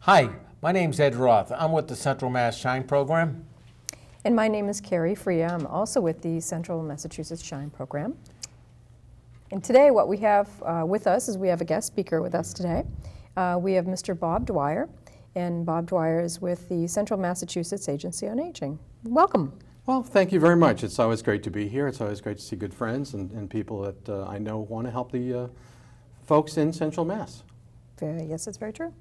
Hi, my name's Ed Roth. I'm with the Central Mass Shine program. And my name is Kerry Faria. I'm also with the Central Massachusetts Shine program. And today what we have with us is we have a guest speaker with us today. We have Mr. Bob Dwyer, and Bob Dwyer is with the Central Massachusetts Agency on Aging. Welcome. Well, thank you very much. It's always great to be here. It's always great to see good friends and people that I know want to help the folks in Central Mass. Yes, that's very true.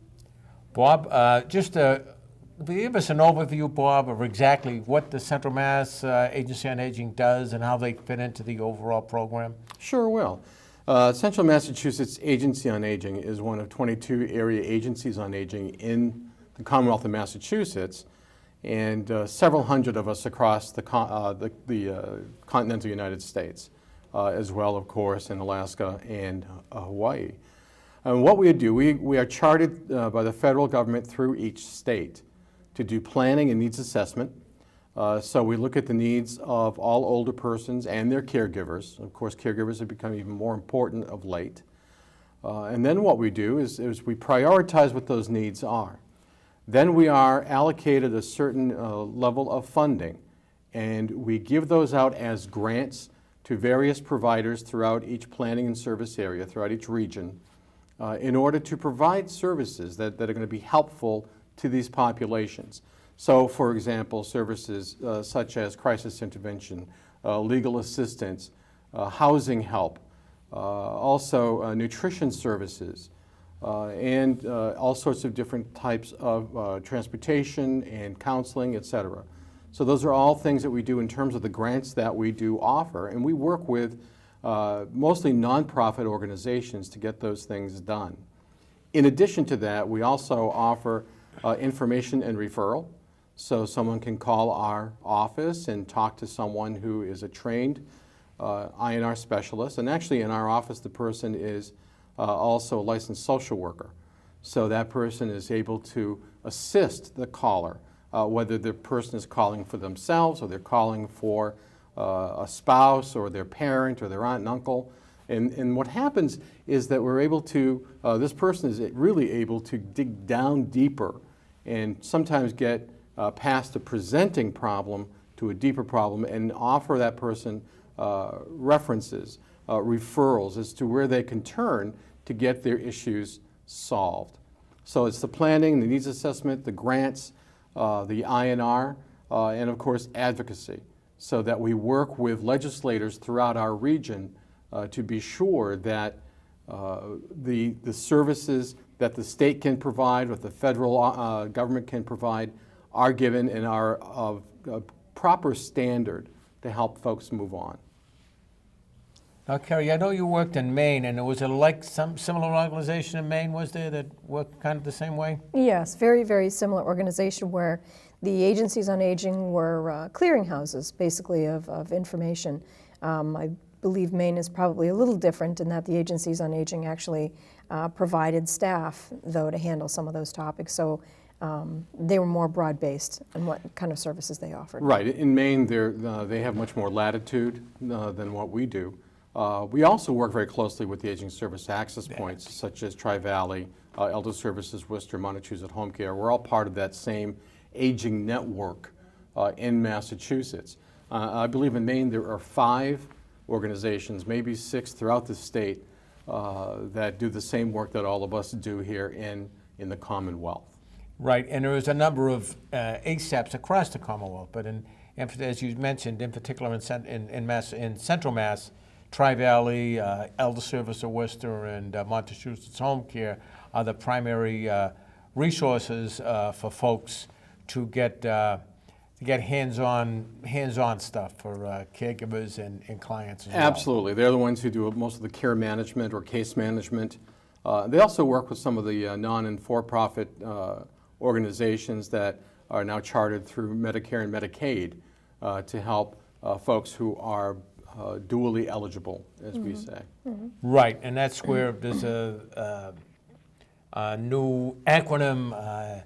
Bob, just give us an overview, Bob, of exactly what the Central Mass Agency on Aging does and how they fit into the overall program. Sure will. Central Massachusetts Agency on Aging is one of 22 area agencies on aging in the Commonwealth of Massachusetts, and several hundred of us across the continental United States, as well, of course, in Alaska and Hawaii. And what we do, we are chartered by the federal government through each state to do planning and needs assessment. So we look at the needs of all older persons and their caregivers. Of course, caregivers have become even more important of late. And then what we do is we prioritize what those needs are. Then we are allocated a certain level of funding, and we give those out as grants to various providers throughout each planning and service area, throughout each region, in order to provide services that are going to be helpful to these populations. So, for example, services such as crisis intervention, legal assistance, housing help, also nutrition services, and all sorts of different types of transportation and counseling, etc. So those are all things that we do in terms of the grants that we do offer, and we work with mostly nonprofit organizations to get those things done. In addition to that, we also offer information and referral. So someone can call our office and talk to someone who is a trained INR specialist. And actually in our office, the person is also a licensed social worker. So that person is able to assist the caller, whether the person is calling for themselves or they're calling for a spouse or their parent or their aunt and uncle. And what happens is that we're able to, this person is really able to dig down deeper and sometimes get past a presenting problem to a deeper problem and offer that person references, referrals as to where they can turn to get their issues solved. So it's the planning, the needs assessment, the grants, the INR, and of course advocacy, so that we work with legislators throughout our region to be sure that the services that the state can provide, what the federal government can provide, are given and are of proper standard to help folks move on. Now, Kerry, I know you worked in Maine, and was it like some similar organization in Maine, was there, that worked kind of the same way? Yes, very, very similar organization where the agencies on aging were clearinghouses, basically, of information. I believe Maine is probably a little different in that the agencies on aging actually provided staff, though, to handle some of those topics. So they were more broad-based in what kind of services they offered. Right. In Maine, they have much more latitude than what we do. We also work very closely with the aging service access points, such as Tri-Valley, Elder Services, Worcester, Montechusett Home Care. We're all part of that same aging network in Massachusetts. I believe in Maine there are 5 organizations, maybe 6 throughout the state that do the same work that all of us do here in the Commonwealth. Right, and there is a number of ASAPs across the Commonwealth, but as you mentioned, in particular in Central Mass, Tri-Valley, Elder Service of Worcester, and Montechusett Home Care are the primary resources for folks to get hands-on stuff for caregivers and clients as well. Absolutely. They're the ones who do most of the care management or case management. They also work with some of the non- and for-profit organizations that are now chartered through Medicare and Medicaid to help folks who are dually eligible, as we say. Right, and that's where there's a new acronym,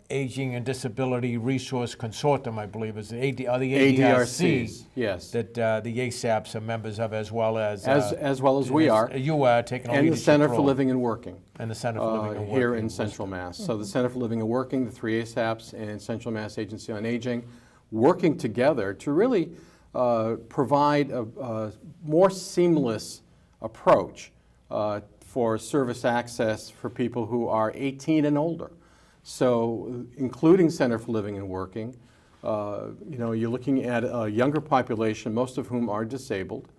Aging and Disability Resource Consortium, I believe, is the ADRC. ADRCs, yes. That the ASAPs are members of, as well as we are. You are taking a And the leadership Center for role. Living and Working. And the Center for Living and Working Here in Central Mass. So the Center for Living and Working, the 3 ASAPs, and Central Mass Agency on Aging, working together to really provide a more seamless approach for service access for people who are 18 and older. So including Center for Living and Working, you're looking at a younger population, most of whom are disabled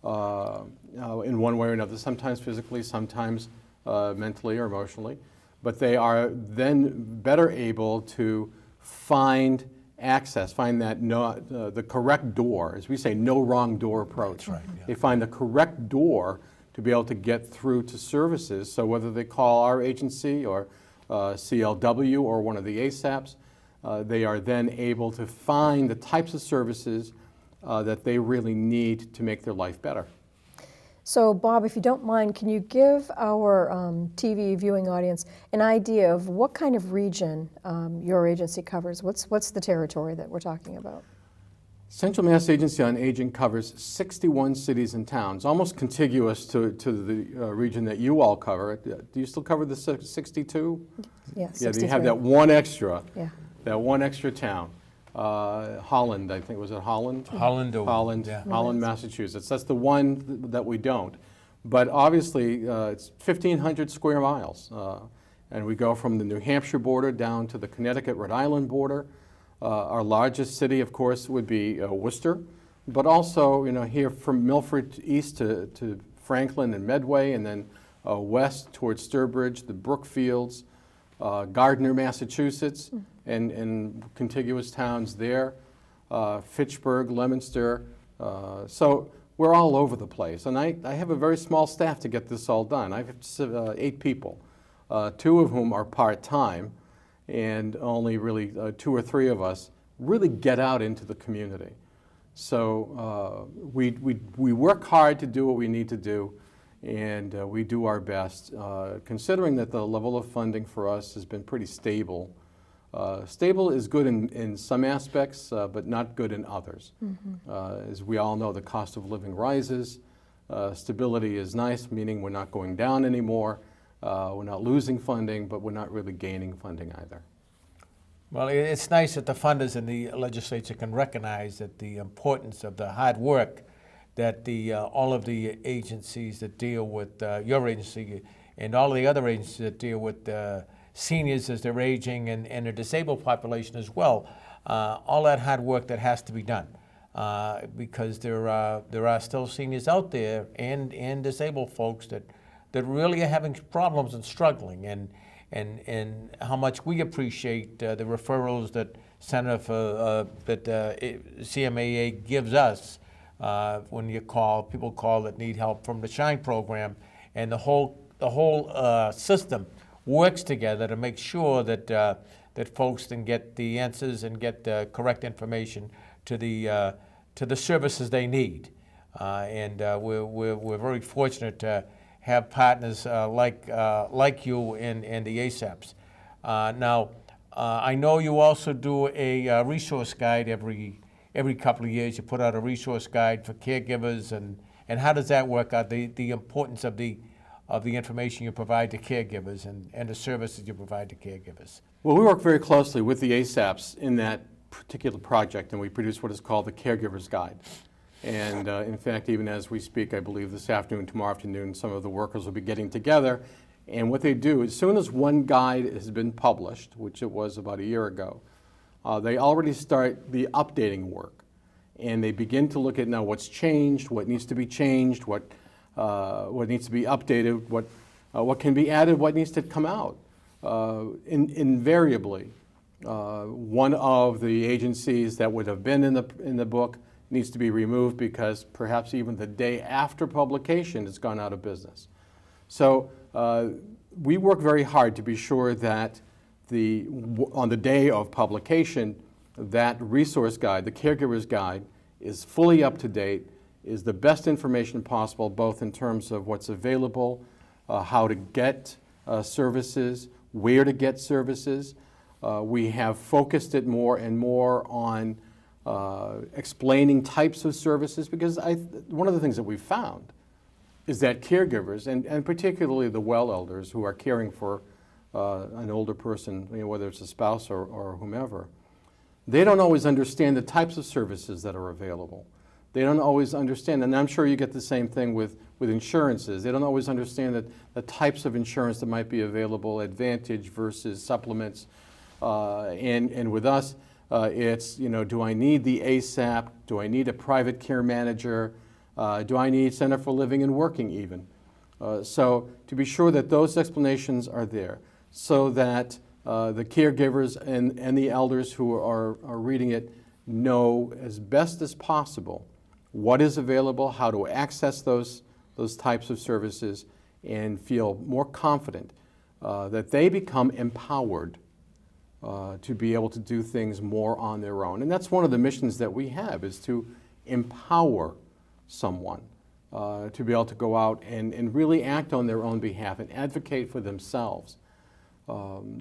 in one way or another, sometimes physically, sometimes mentally or emotionally, but they are then better able to find access, find that the correct door, as we say, no wrong door approach. Right, yeah. They find the correct door to be able to get through to services. So whether they call our agency or CLW or one of the ASAPs, they are then able to find the types of services that they really need to make their life better. So Bob, if you don't mind, can you give our TV viewing audience an idea of what kind of region your agency covers? What's the territory that we're talking about? Central Mass Agency on Aging covers 61 cities and towns, almost contiguous to the region that you all cover. Do you still cover the 62? Yeah, 63. Yeah, you have that one extra, Yeah. that one extra town. Holland, I think, was it Holland? Holland, Holland, yeah. Holland, Massachusetts. That's the one that we don't. But obviously, it's 1,500 square miles. And we go from the New Hampshire border down to the Connecticut, Rhode Island border. Our largest city, of course, would be Worcester. But also, here from Milford east to Franklin and Medway, and then west towards Sturbridge, the Brookfields, Gardner, Massachusetts, and contiguous towns there, Fitchburg, Leominster. So we're all over the place. And I have a very small staff to get this all done. I have 8 people, 2 of whom are part-time, and only really 2 or 3 of us really get out into the community. So we work hard to do what we need to do, and we do our best, considering that the level of funding for us has been pretty stable. Stable is good in some aspects, but not good in others. As we all know, the cost of living rises. Stability is nice, meaning we're not going down anymore. We're not losing funding, but we're not really gaining funding either. Well, it's nice that the funders and the legislature can recognize that the importance of the hard work that all of the agencies that deal with your agency and all the other agencies that deal with seniors as they're aging and the disabled population as well, all that hard work that has to be done. Because there are still seniors out there and disabled folks that really are having problems and struggling, and how much we appreciate the referrals that CMAA gives us when people call that need help from the SHINE program, and the whole system works together to make sure that folks can get the answers and get the correct information to the services they need, and we're very fortunate to have partners like you and the ASAPs. Now, I know you also do a resource guide every couple of years. You put out a resource guide for caregivers, and how does that work out? The importance of the information you provide to caregivers and the services you provide to caregivers. Well, we work very closely with the ASAPs in that particular project, and we produce what is called the Caregiver's Guide. And in fact, even as we speak, I believe this afternoon, tomorrow afternoon, some of the workers will be getting together. And what they do, as soon as one guide has been published, which it was about a year ago, they already start the updating work. And they begin to look at now what's changed, what needs to be changed, what needs to be updated, what can be added, what needs to come out. Invariably, one of the agencies that would have been in the book needs to be removed because perhaps even the day after publication it's gone out of business. So we work very hard to be sure that on the day of publication, that resource guide, the Caregiver's Guide, is fully up to date, is the best information possible, both in terms of what's available, how to get services, where to get services, We have focused it more and more on explaining types of services, because one of the things that we've found is that caregivers, and particularly the well elders who are caring for an older person, whether it's a spouse or whomever, they don't always understand the types of services that are available. They don't always understand, and I'm sure you get the same thing with insurances. They don't always understand the types of insurance that might be available, Advantage versus supplements. And with us, it's, do I need the ASAP? Do I need a private care manager? Do I need Center for Living and Working even? So to be sure that those explanations are there, so that the caregivers and the elders who are reading it know as best as possible what is available, how to access those types of services, and feel more confident that they become empowered to be able to do things more on their own. And that's one of the missions that we have, is to empower someone to be able to go out and really act on their own behalf and advocate for themselves. I'm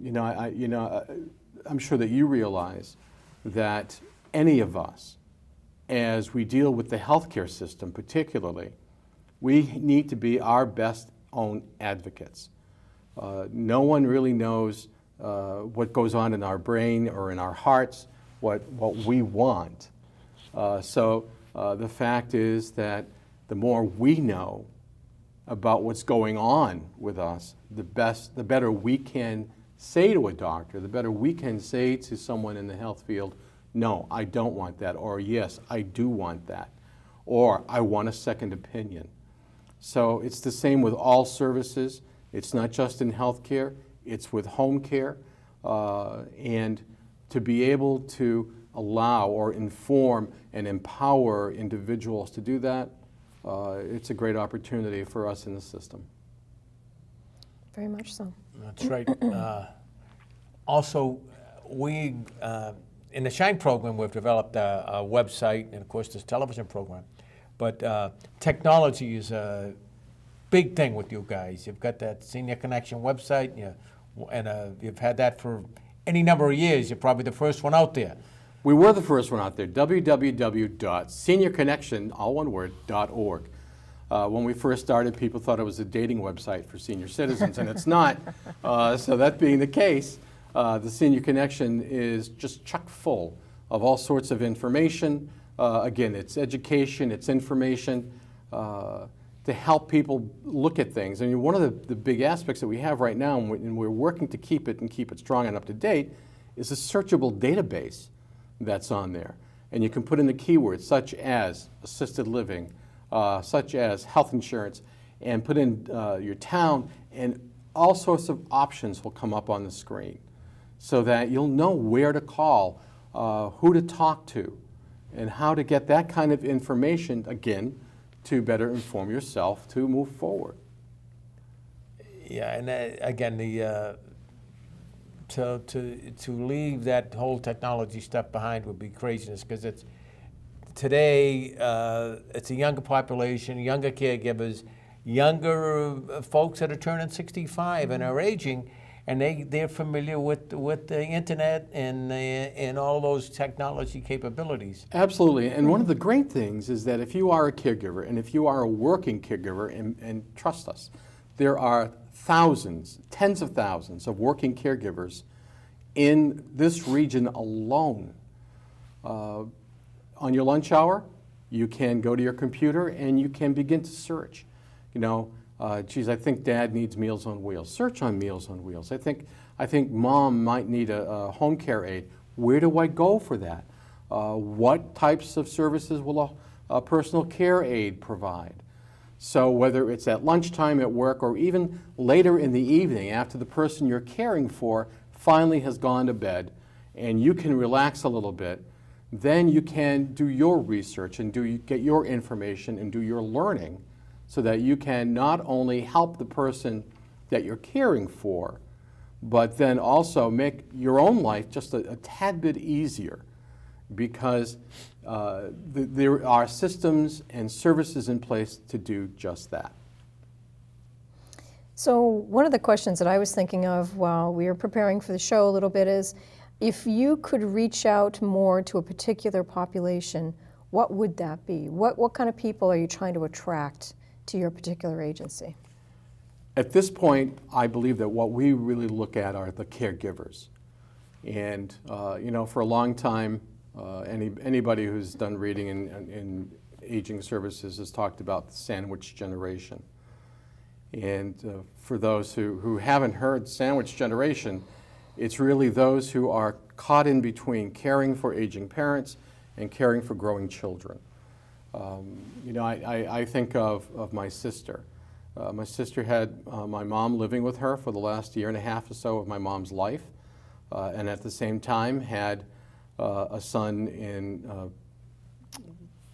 sure that you realize that any of us, as we deal with the healthcare system particularly, we need to be our best own advocates. No one really knows what goes on in our brain or in our hearts, what we want. So the fact is that the more we know about what's going on with us, the better we can say to a doctor, the better we can say to someone in the health field, no, I don't want that, or yes, I do want that, or I want a second opinion. So it's the same with all services. It's not just in healthcare, it's with home care. And to be able to allow or inform and empower individuals to do that, it's a great opportunity for us in the system. Very much so. That's right. Also, we, in the SHINE program, we've developed a website and, of course, this television program. But technology is a big thing with you guys. You've got that Senior Connection website, and you've had that for any number of years. You're probably the first one out there. We were the first one out there, www.seniorconnection, all one word, .org. When we first started, people thought it was a dating website for senior citizens, and it's not. So that being the case, the Senior Connection is just chock full of all sorts of information. Again, it's education, it's information to help people look at things. I mean, one of the big aspects that we have right now, and we're working to keep it strong and up to date, is a searchable database that's on there. And you can put in the keywords such as assisted living, such as health insurance, and put in your town, and all sorts of options will come up on the screen so that you'll know where to call, who to talk to, and how to get that kind of information, again, to better inform yourself to move forward. Yeah, and again, to leave that whole technology stuff behind would be craziness, because today it's a younger population, younger caregivers, younger folks that are turning 65 and are aging, and they're familiar with the internet and all those technology capabilities. Absolutely, and one of the great things is that if you are a caregiver, and if you are a working caregiver, and trust us, there are thousands, tens of thousands of working caregivers in this region alone. On your lunch hour, you can go to your computer and you can begin to search. Geez, I think Dad needs Meals on Wheels. Search on Meals on Wheels. I think Mom might need a home care aid. Where do I go for that? What types of services will a personal care aide provide? So whether it's at lunchtime at work or even later in the evening after the person you're caring for finally has gone to bed and you can relax a little bit, then you can do your research and get your information and do your learning so that you can not only help the person that you're caring for, but then also make your own life just a tad bit easier, because there are systems and services in place to do just that. So one of the questions that I was thinking of while we were preparing for the show a little bit is, if you could reach out more to a particular population, what would that be? What kind of people are you trying to attract to your particular agency? At this point, I believe that what we really look at are the caregivers. And, you know, for a long time, anybody who's done reading in aging services has talked about the sandwich generation. And for those who haven't heard sandwich generation, it's really those who are caught in between caring for aging parents and caring for growing children. You know, I think of my sister. My sister had my mom living with her for the last year and a half or so of my mom's life, and at the same time had a son in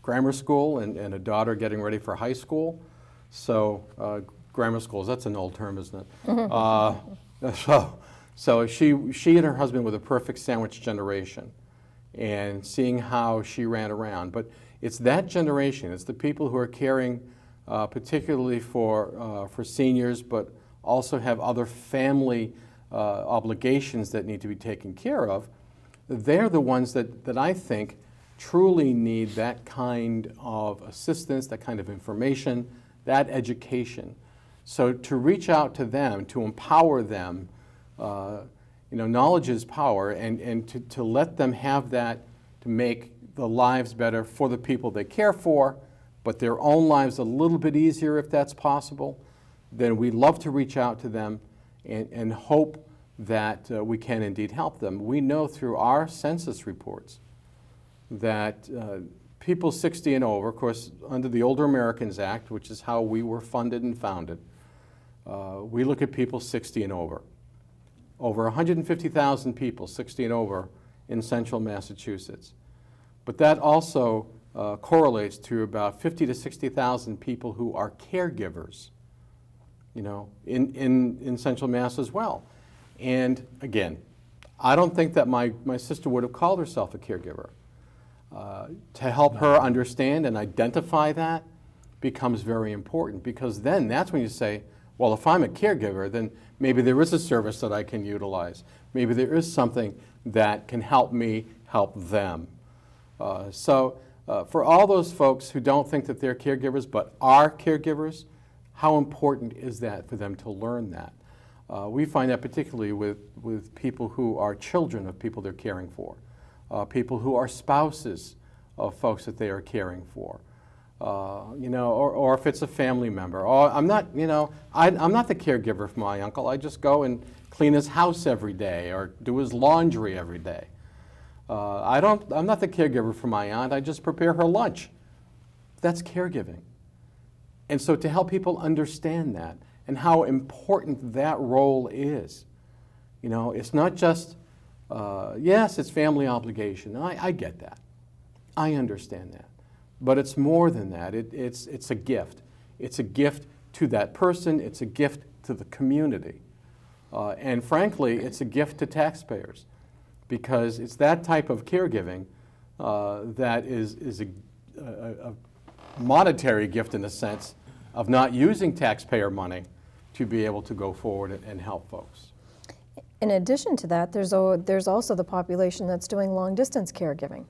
grammar school and a daughter getting ready for high school. So grammar schools, that's an old term, isn't it? So she and her husband were the perfect sandwich generation, and seeing how she ran around. But it's that generation, it's the people who are caring particularly for seniors, but also have other family obligations that need to be taken care of. They're the ones that I think truly need that kind of assistance, that kind of information, that education. So to reach out to them, to empower them, you know, knowledge is power, and to let them have that to make the lives better for the people they care for, but their own lives a little bit easier if that's possible, then we'd love to reach out to them and hope that we can indeed help them. We know through our census reports that people 60 and over, of course, under the Older Americans Act, which is how we were funded and founded, we look at people 60 and over. Over 150,000 people 60 and over in central Massachusetts. But that also correlates to about 50 to 60,000 people who are caregivers, you know, in central Mass as well. And again, I don't think that my sister would have called herself a caregiver. To help her understand and identify that becomes very important, because then that's when you say, well, if I'm a caregiver, then maybe there is a service that I can utilize. Maybe there is something that can help me help them. So for all those folks who don't think that they're caregivers but are caregivers, how important is that for them to learn that? We find that particularly with people who are children of people they're caring for, people who are spouses of folks that they are caring for. You know, or if it's a family member. Or I'm not, you know, I'm not the caregiver for my uncle. I just go and clean his house every day or do his laundry every day. I'm not the caregiver for my aunt. I just prepare her lunch. That's caregiving. And so to help people understand that and how important that role is, you know, it's not just, yes, it's family obligation. I get that. I understand that. But it's more than that. It's a gift. It's a gift to that person. It's a gift to the community. And frankly, it's a gift to taxpayers, because it's that type of caregiving that is a monetary gift in the sense of not using taxpayer money to be able to go forward and help folks. In addition to that, there's also the population that's doing long-distance caregiving.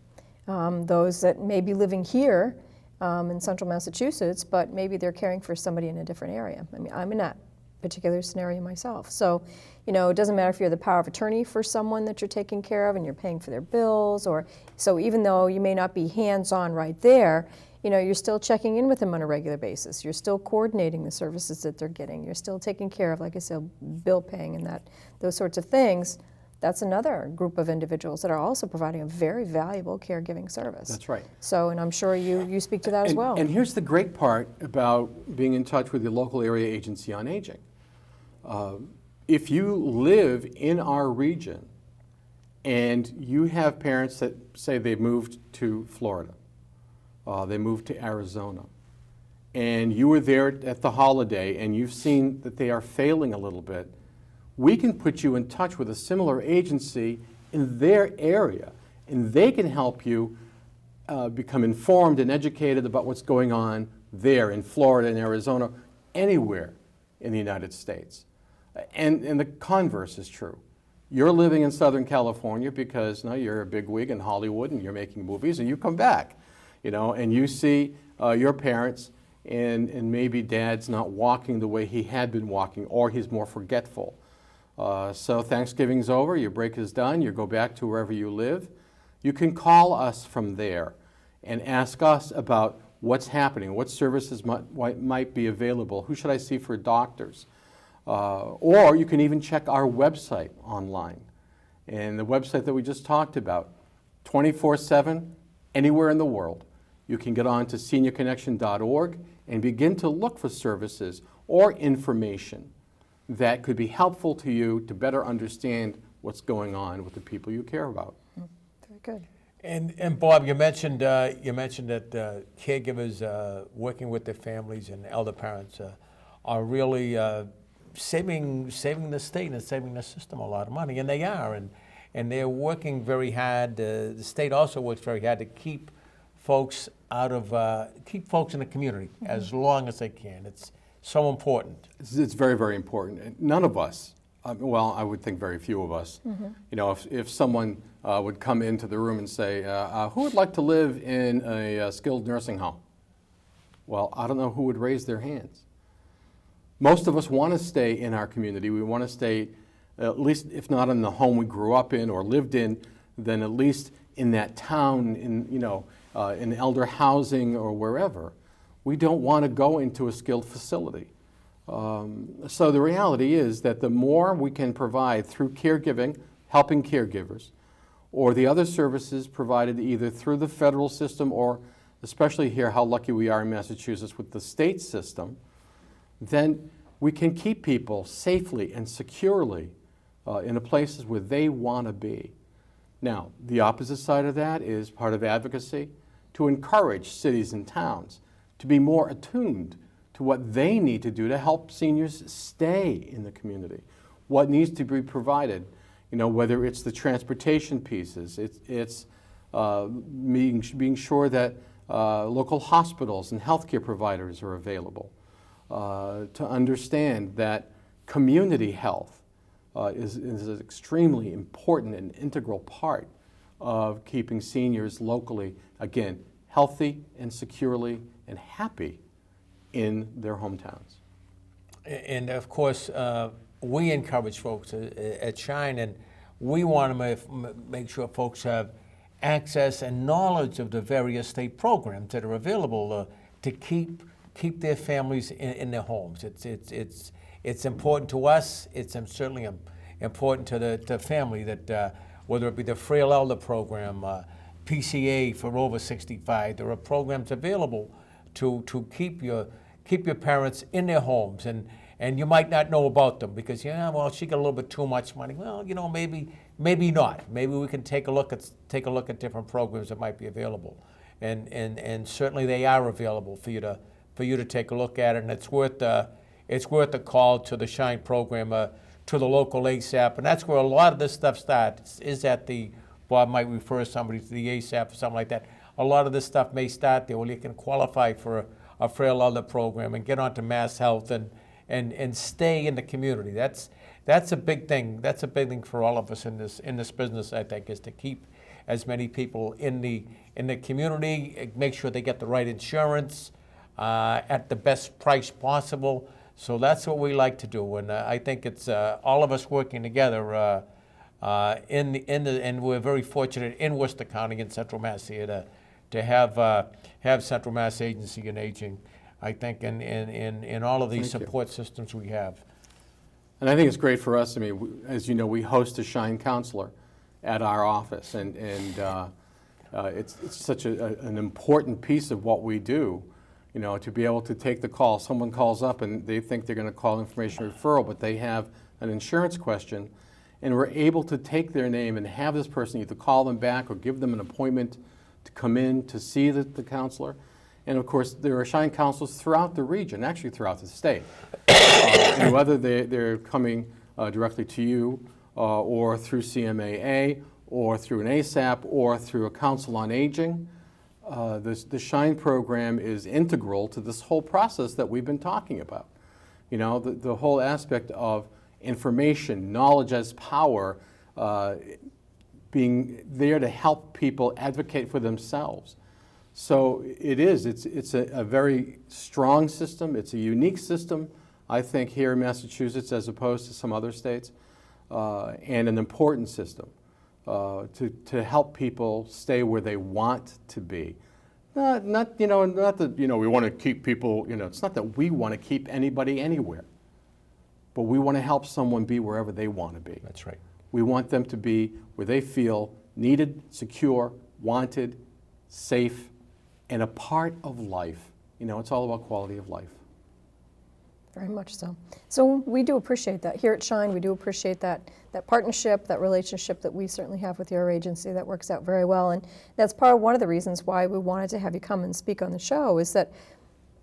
Those that may be living here in central Massachusetts, but maybe they're caring for somebody in a different area. I mean, I'm in that particular scenario myself. So, you know, it doesn't matter if you're the power of attorney for someone that you're taking care of and you're paying for their bills, or so even though you may not be hands-on right there, you know, you're still checking in with them on a regular basis. You're still coordinating the services that they're getting. You're still taking care of, like I said, bill paying and those sorts of things. That's another group of individuals that are also providing a very valuable caregiving service. That's right. So, and I'm sure you speak to that as well. And here's the great part about being in touch with the local area agency on aging. If you live in our region and you have parents that say they moved to Florida, they moved to Arizona, and you were there at the holiday and you've seen that they are failing a little bit, we can put you in touch with a similar agency in their area, and they can help you become informed and educated about what's going on there in Florida and Arizona, anywhere in the United States. And the converse is true. You're living in Southern California because now you're a bigwig in Hollywood and you're making movies, and you come back, and you see your parents, and maybe dad's not walking the way he had been walking, or he's more forgetful. So Thanksgiving's over, your break is done, you go back to wherever you live. You can call us from there and ask us about what's happening, what services might be available, who should I see for doctors. Or you can even check our website online. And the website that we just talked about, 24/7, anywhere in the world. You can get on to seniorconnection.org and begin to look for services or information that could be helpful to you to better understand what's going on with the people you care about. Very good. And Bob, you mentioned that caregivers working with their families and elder parents are really saving the state and saving the system a lot of money, and they are, and they're working very hard. The state also works very hard to keep folks keep folks in the community as long as they can. It's so important. It's very, very important. And none of us, well, I would think very few of us, if someone would come into the room and say, who would like to live in a skilled nursing home? Well, I don't know who would raise their hands. Most of us want to stay in our community. We want to stay, at least if not in the home we grew up in or lived in, then at least in that town, in elder housing or wherever. We don't want to go into a skilled facility. So the reality is that the more we can provide through caregiving, helping caregivers, or the other services provided either through the federal system or especially here, how lucky we are in Massachusetts with the state system, then we can keep people safely and securely in the places where they want to be. Now, the opposite side of that is part of advocacy to encourage cities and towns to be more attuned to what they need to do to help seniors stay in the community, what needs to be provided, whether it's the transportation pieces, it's being sure that local hospitals and healthcare providers are available, to understand that community health is an extremely important and integral part of keeping seniors locally, again, healthy and securely and happy in their hometowns. And of course, we encourage folks at Shine, and we want to make sure folks have access and knowledge of the various state programs that are available to keep their families in their homes. It's important to us. It's certainly important to the family that whether it be the Frail Elder Program, PCA for over 65, there are programs available to keep your parents in their homes, and you might not know about them because well, she got a little bit too much money. Well, maybe not. Maybe we can take a look at different programs that might be available, and certainly they are available for you to take a look at it, and it's worth a call to the Shine program, to the local ASAP, and that's where a lot of this stuff starts. Is at the Bob might refer somebody to the ASAP or something like that. A lot of this stuff may start there, where you can qualify for a Frail Elder Program and get onto Mass Health and stay in the community. That's a big thing. That's a big thing for all of us in this business, I think, is to keep as many people in the community, make sure they get the right insurance at the best price possible. So that's what we like to do, and I think it's all of us working together. And we're very fortunate in Worcester County in Central Mass here to have Central Mass Agency on Aging, I think, in all of these support systems we have. And I think it's great for us. I mean, as you know, we host a Shine counselor at our office, and it's such an important piece of what we do, to be able to take the call. Someone calls up and they think they're going to call information referral, but they have an insurance question, and we're able to take their name and have this person either call them back or give them an appointment to come in to see the counselor. And of course, there are Shine counselors throughout the region, actually throughout the state. And whether they're coming directly to you or through CMAA or through an ASAP or through a council on aging, the Shine program is integral to this whole process that we've been talking about. You know, the whole aspect of information, knowledge as power, being there to help people advocate for themselves. So it's a very strong system. It's a unique system, I think, here in Massachusetts as opposed to some other states, and an important system to help people stay where they want to be. Not that, we want to keep people, it's not that we want to keep anybody anywhere, but we want to help someone be wherever they want to be. That's right. We want them to be where they feel needed, secure, wanted, safe, and a part of life. It's all about quality of life. Very much so. So we do appreciate that. Here at Shine, we do appreciate that partnership, that relationship that we certainly have with your agency. That works out very well. And that's one of the reasons why we wanted to have you come and speak on the show, is that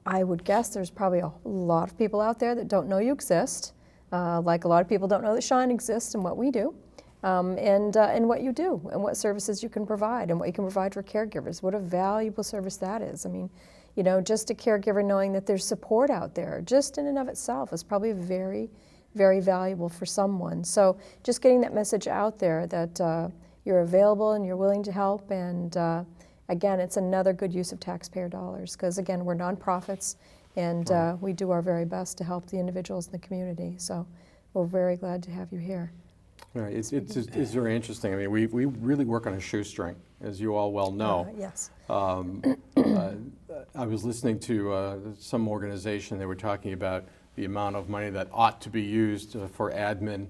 I would guess there's probably a lot of people out there that don't know you exist, like a lot of people don't know that Shine exists and what we do, and what you do, and what services you can provide, and what you can provide for caregivers. What a valuable service that is. I mean, just a caregiver knowing that there's support out there, just in and of itself, is probably very, very valuable for someone. So just getting that message out there that you're available and you're willing to help, and again, it's another good use of taxpayer dollars, because again, we're nonprofits, and we do our very best to help the individuals in the community. So we're very glad to have you here. Right. It's very interesting. I mean, we really work on a shoestring, as you all well know. Yes. I was listening to some organization. They were talking about the amount of money that ought to be used for admin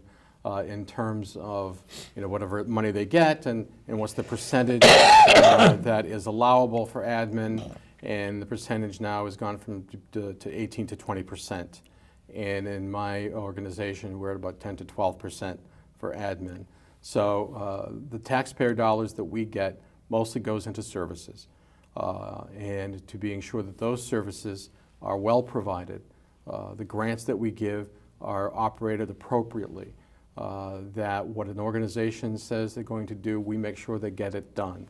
in terms of whatever money they get, and what's the percentage that is allowable for admin. And the percentage now has gone from to 18 to 20%. And in my organization, we're at about 10 to 12% for admin. So the taxpayer dollars that we get mostly goes into services, and to being sure that those services are well provided. The grants that we give are operated appropriately, that what an organization says they're going to do, we make sure they get it done.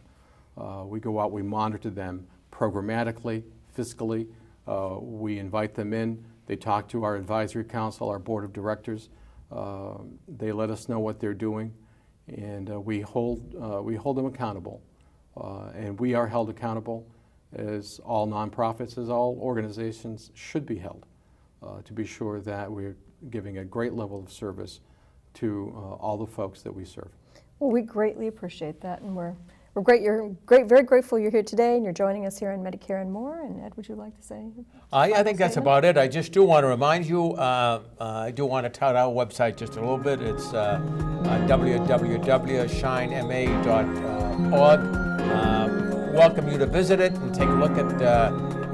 We go out, we monitor them programmatically, fiscally. We invite them in. They talk to our advisory council, our board of directors. They let us know what they're doing, and we hold them accountable. And we are held accountable, as all nonprofits, as all organizations should be held, to be sure that we're giving a great level of service to all the folks that we serve. Well, we greatly appreciate that, and we're very grateful you're here today, and you're joining us here on Medicare and More. And Ed, would you like to say? I think that's about it. I just do want to remind you, I do want to tout our website just a little bit. It's www.shinemma.org. Welcome you to visit it and take a look at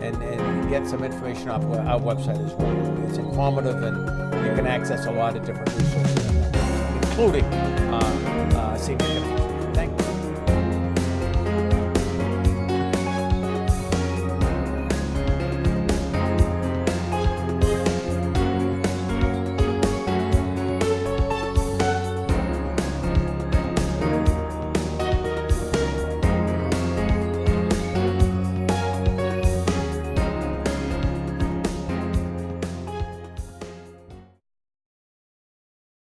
and get some information off our website as well. It's informative, and you can access a lot of different resources, including senior connections. Thank you.